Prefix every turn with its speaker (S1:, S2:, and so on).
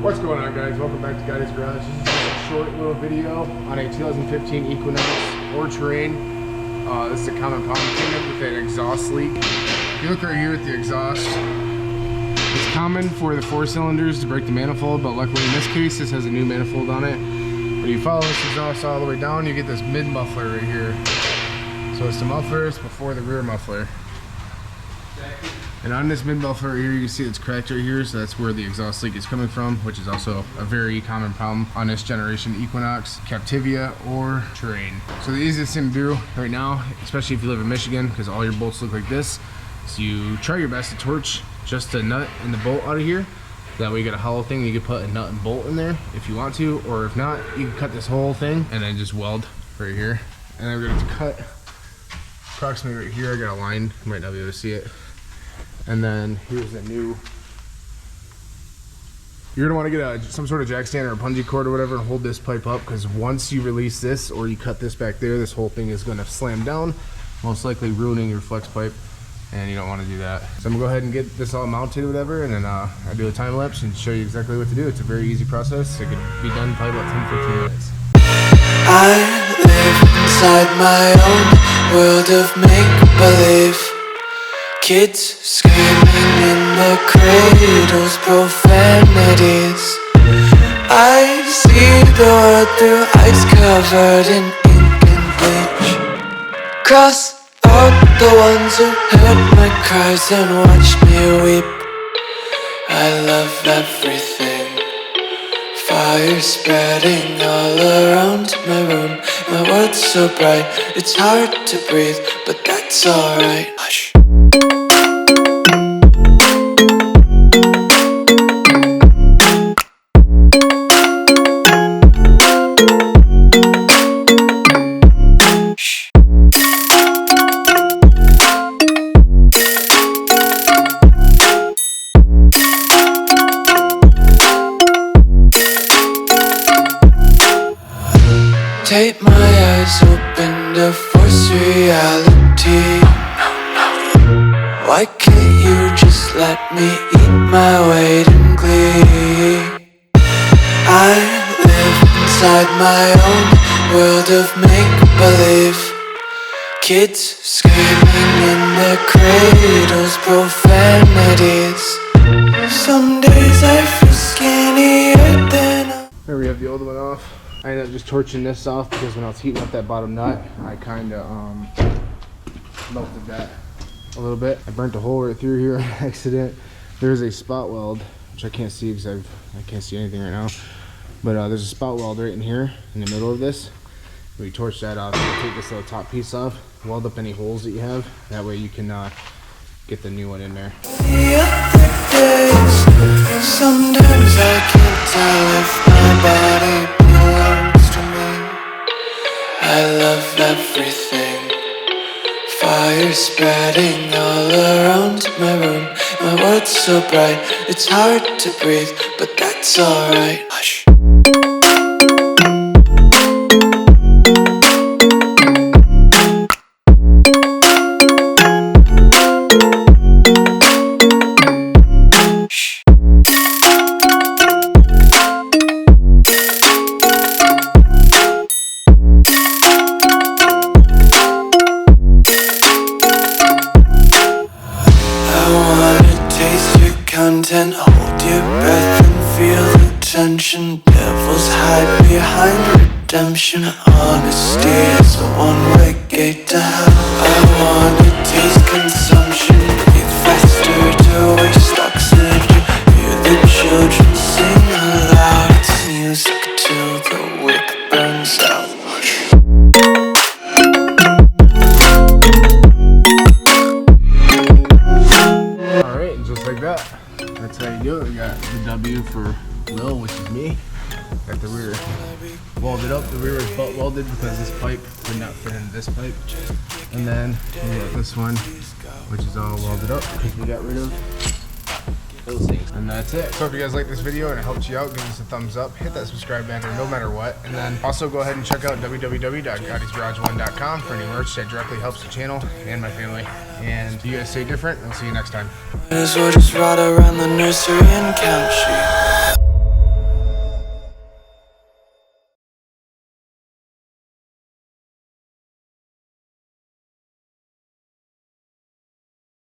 S1: What's going on, guys? Welcome back to Gotti's Garage. This is just a short little video on a 2015 Equinox or Terrain. This is a common problem with an exhaust leak. If you look right here at the exhaust, it's common for the 4 cylinders to break the manifold, but luckily in this case, this has a new manifold on it. When you follow this exhaust all the way down, you get this mid-muffler right here. So it's the muffler, it's before the rear muffler. And on this mid-muffler here, you can see it's cracked right here, so that's where the exhaust leak is coming from, which is also a very common problem on this generation Equinox, Captivia, or Terrain. So the easiest thing to do right now, especially if you live in Michigan, because all your bolts look like this, is you try your best to torch just the nut and the bolt out of here. That way you get a hollow thing, you can put a nut and bolt in there if you want to, or if not, you can cut this whole thing and then just weld right here. And then we're going to cut approximately right here. I got a line, you might not be able to see it. And then here's a new, you're gonna want to get some sort of jack stand or a bungee cord or whatever and hold this pipe up, because once you release this or you cut this back there, this whole thing is gonna slam down, most likely ruining your flex pipe, and you don't want to do that. So I'm gonna go ahead and get this all mounted or whatever, and then I do a time lapse and show you exactly what to do. It's a very easy process. It can be done in probably about 10-15 minutes.
S2: I live inside my own world of make-believe. Kids screaming in their cradles, profanities. I see the world through ice covered in ink and bleach. Cross out the ones who heard my cries and watched me weep. I love everything. Fire spreading all around my room. My world's so bright, it's hard to breathe, but that's alright. Hush. Tape my eyes open to force reality. Why can't you just let me eat my weight in glee? I live inside my own world of make-believe. Kids screaming in their cradles, profanities. Some days I feel skinnier than
S1: There we have the old one off. I ended up just torching this off because when I was heating up that bottom nut, I kind of melted that a little bit. I burnt a hole right through here on accident. There's a spot weld, which I can't see because I can't see anything right now. But there's a spot weld right in here in the middle of this. We torch that off and take this little top piece off, weld up any holes that you have. That way you can get the new one in there.
S2: sometimes I can't tell if my body belongs to me. I love everything. Fire spreading all around my room. My world's so bright, it's hard to breathe, but that's alright. Hush. Content, hold your breath and feel the tension. Devils hide behind redemption. Honesty is a one-way gate to hell. I wanna taste consumption. Breathe faster to waste oxygen. Hear the children sing aloud. It's music till the wick burns out.
S1: Alright, and just like that. That's how you do it. We got the W for Will, which is me. Got the rear welded up. The rear is butt welded because this pipe would not fit into this pipe. And then we got this one, which is all welded up because we got rid of those things. And that's it. So if you guys like this video and it helped you out, give us a thumbs up, hit that subscribe button no matter what. And then also go ahead and check out www.gottisgarage1.com for any merch that directly helps the channel and my family. And you guys stay different, and I'll see you next time.
S2: Might as well just ride around the nursery and count sheep.